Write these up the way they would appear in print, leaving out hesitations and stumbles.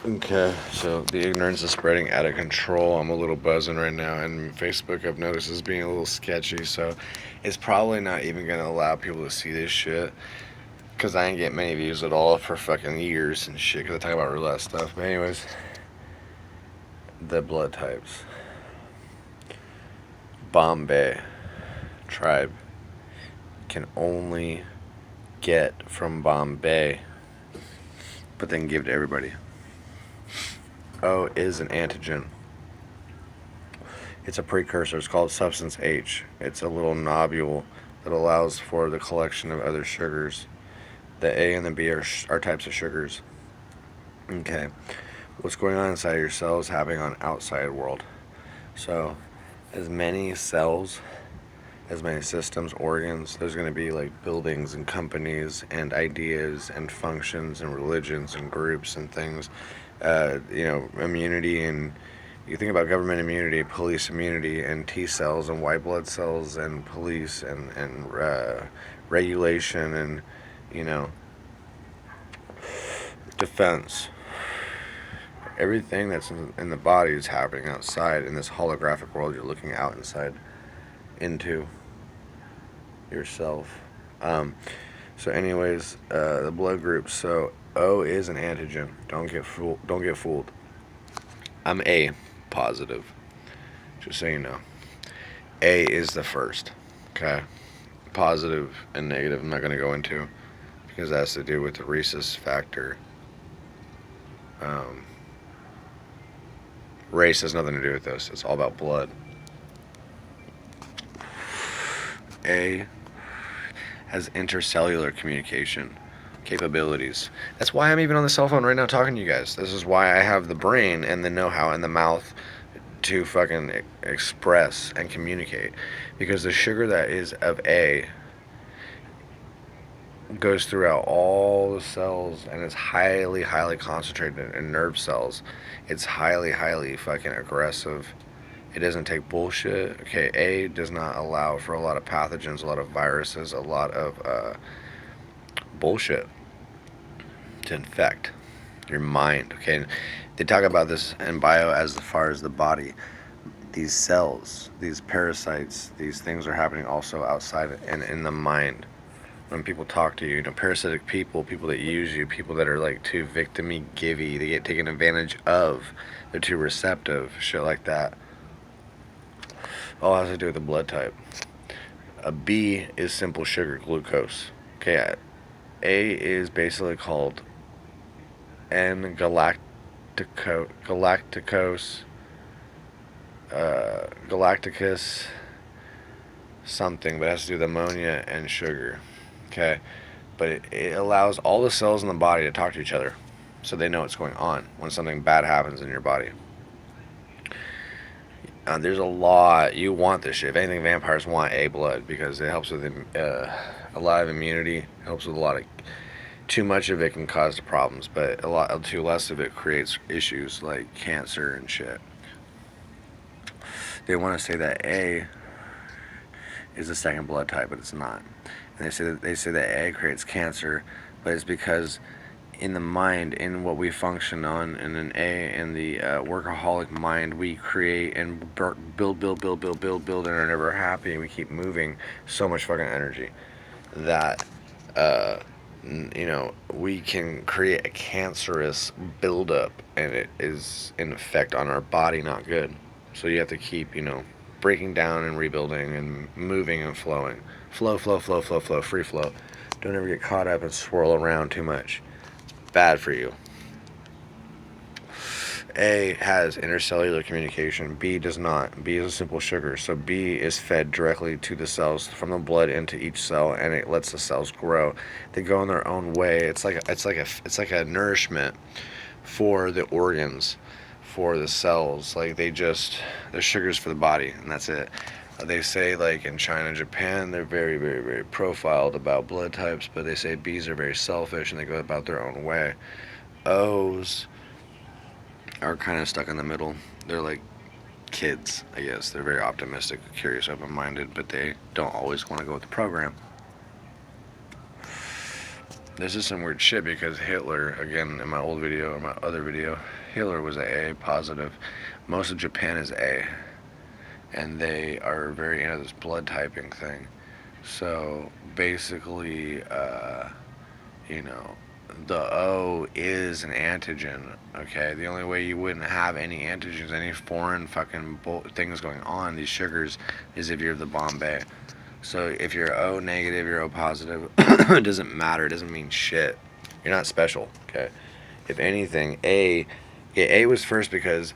Okay, so the ignorance is spreading out of control. I'm a little buzzing right now, and Facebook I've noticed is being a little sketchy, so it's probably not even gonna allow people to see this shit. Cause I ain't get many views at all for fucking years and shit. Cause I talk about roulette stuff. But anyways, the blood types. Bombay tribe can only get from Bombay, but then give to everybody. O is an antigen. It's a precursor. It's called substance H. It's a little nobule that allows for the collection of other sugars. The A and the B are types of sugars. Okay. What's going on inside your cells happening on outside world. So, as many cells, as many systems, organs, there's going to be like buildings and companies and ideas and functions and religions and groups and things. Immunity, and you think about government immunity, police immunity, and T cells and white blood cells and police and regulation and you know defense. Everything that's in the body is happening outside in this holographic world you're looking out inside into yourself. Um, anyways, the blood groups. So O is an antigen. Don't get fooled. Don't get fooled. I'm A positive. Just so you know. A is the first. Okay. Positive and negative. I'm not going to go into because that has to do with the rhesus factor. Um, Race has nothing to do with this. It's all about blood. A has intercellular communication capabilities. That's why I'm even on the cell phone right now talking to you guys. This is why I have the brain and the know-how and the mouth to fucking express and communicate. Because the sugar that is of A goes throughout all the cells and is highly, highly concentrated in nerve cells. It's highly, highly fucking aggressive. It doesn't take bullshit. Okay, A does not allow for a lot of pathogens, a lot of viruses, a lot of bullshit to infect your mind. Okay, and they talk about this in bio as far as the body. These cells, these parasites, these things are happening also outside and in the mind. When people talk to you, parasitic people, people that use you, people that are like too victim-y, givey, they get taken advantage of, they're too receptive, shit like that. All has to do with the blood type. A B is simple sugar, glucose. Okay, A is basically called galacticus something, but it has to do with ammonia and sugar. Okay, but it allows all the cells in the body to talk to each other, so they know what's going on when something bad happens in your body. There's a lot. You want this shit. If anything, vampires want A blood because it helps with a lot of immunity. Helps with a lot of. Too much of it can cause problems, but a lot too less of it creates issues like cancer and shit. They want to say that A is the second blood type, but it's not. And they say that A creates cancer, but it's because in the mind, in what we function on, in an A, in the workaholic mind, we create and build, and are never happy, and we keep moving so much fucking energy that, we can create a cancerous buildup, and it is, in effect, on our body not good. So you have to keep, breaking down and rebuilding and moving and flowing. Flow, free flow. Don't ever get caught up and swirl around too much. Bad for you. A has intercellular communication. B does not. B is a simple sugar. So B is fed directly to the cells from the blood into each cell, and it lets the cells grow. They go in their own way. It's like a nourishment for the organs, for the cells. Like they're sugars for the body, and that's it. They say like in China, Japan, they're very, very, very profiled about blood types, but they say B's are very selfish and they go about their own way. O's are kind of stuck in the middle. They're like kids, I guess. They're very optimistic, curious, open-minded, but they don't always want to go with the program. This is some weird shit because Hitler, again, in my old video or my other video, Hitler was a A positive. Most of Japan is A, and they are very into this blood typing thing. So basically, you know, the O is an antigen. Okay, the only way you wouldn't have any antigens, any foreign fucking things going on, these sugars, is if you're the Bombay. So if you're O negative, you're O positive, it doesn't matter. It doesn't mean shit. You're not special. Okay. If anything, A was first because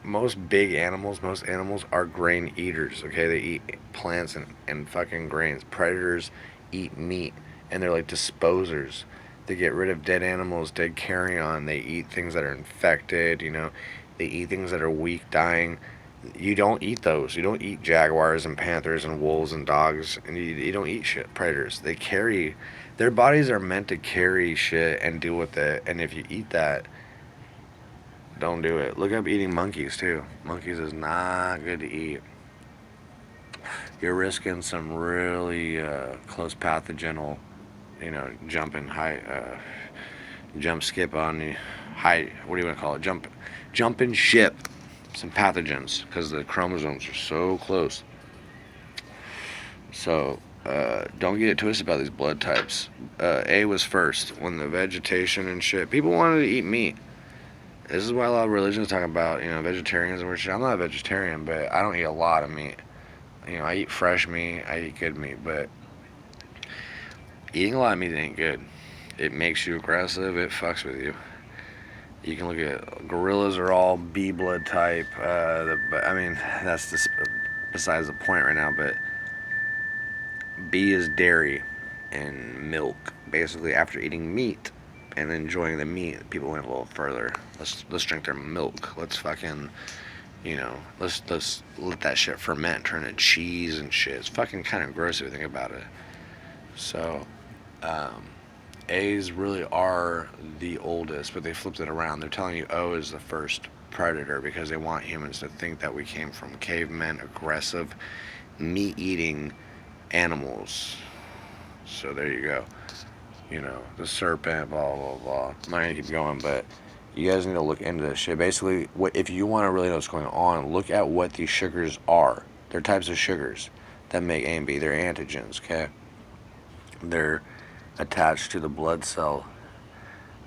most big animals, most animals are grain eaters. Okay, they eat plants and fucking grains. Predators eat meat, and they're like disposers. They get rid of dead animals, dead carrion. They eat things that are infected. They eat things that are weak, dying. You don't eat those. You don't eat jaguars and panthers and wolves and dogs, and you don't eat shit. Predators. They carry. Their bodies are meant to carry shit and deal with it. And if you eat that, don't do it. Look up eating monkeys too. Monkeys is not good to eat. You're risking some really close pathogenal, jumping high, jump skip on the high. What do you want to call it? Jump and ship some pathogens because the chromosomes are so close. So don't get it twisted about these blood types. A was first when the vegetation and shit. People wanted to eat meat. This is why a lot of religions talk about, vegetarians and shit. I'm not a vegetarian, but I don't eat a lot of meat. I eat fresh meat, I eat good meat, but eating a lot of meat ain't good. It makes you aggressive, it fucks with you. You can look at gorillas are all B blood type. That's besides the point right now, but B is dairy and milk. Basically, after eating meat and enjoying the meat, people went a little further. Let's drink their milk. Let's fucking, let's let that shit ferment, turn into cheese and shit. It's fucking kind of gross if you think about it. So, A's really are the oldest, but they flipped it around. They're telling you O is the first predator because they want humans to think that we came from cavemen, aggressive, meat-eating animals. So there you go. The serpent, blah, blah, blah. I'm not going to keep going, but you guys need to look into this shit. Basically, if you want to really know what's going on, look at what these sugars are. They're types of sugars that make A and B. They're antigens, okay? They're attached to the blood cell.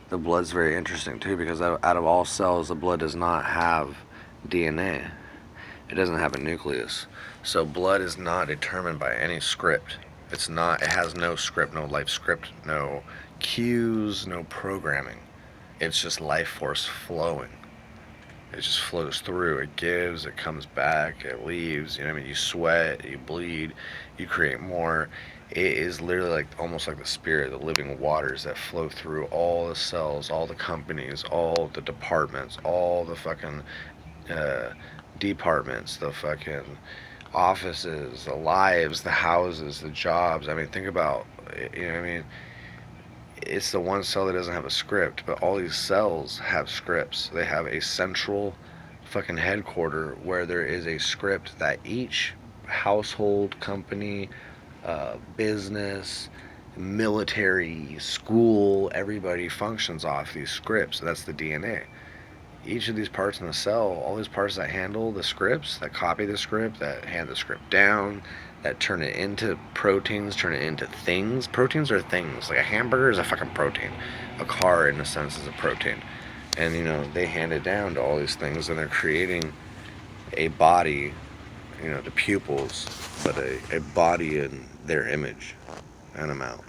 The blood's very interesting, too, because out of all cells, the blood does not have DNA. It doesn't have a nucleus. So blood is not determined by any script. It has no script, no life script, no cues, no programming. It's just life force flowing. It just flows through. It gives, it comes back, it leaves. You sweat, you bleed, you create more. It is literally almost like the spirit, the living waters that flow through all the cells, all the companies, all the departments, all the fucking departments, the fucking offices, the lives, the houses, the jobs. Think about, it's the one cell that doesn't have a script, but all these cells have scripts. They have a central fucking headquarter where there is a script that each household, company, business, military, school, everybody functions off these scripts. That's the DNA. Each of these parts in the cell, all these parts that handle the scripts, that copy the script, that hand the script down, that turn it into proteins, turn it into things. Proteins are things. Like a hamburger is a fucking protein. A car, in a sense, is a protein. And, they hand it down to all these things, and they're creating a body, the pupils, but a body in their image. And I'm out.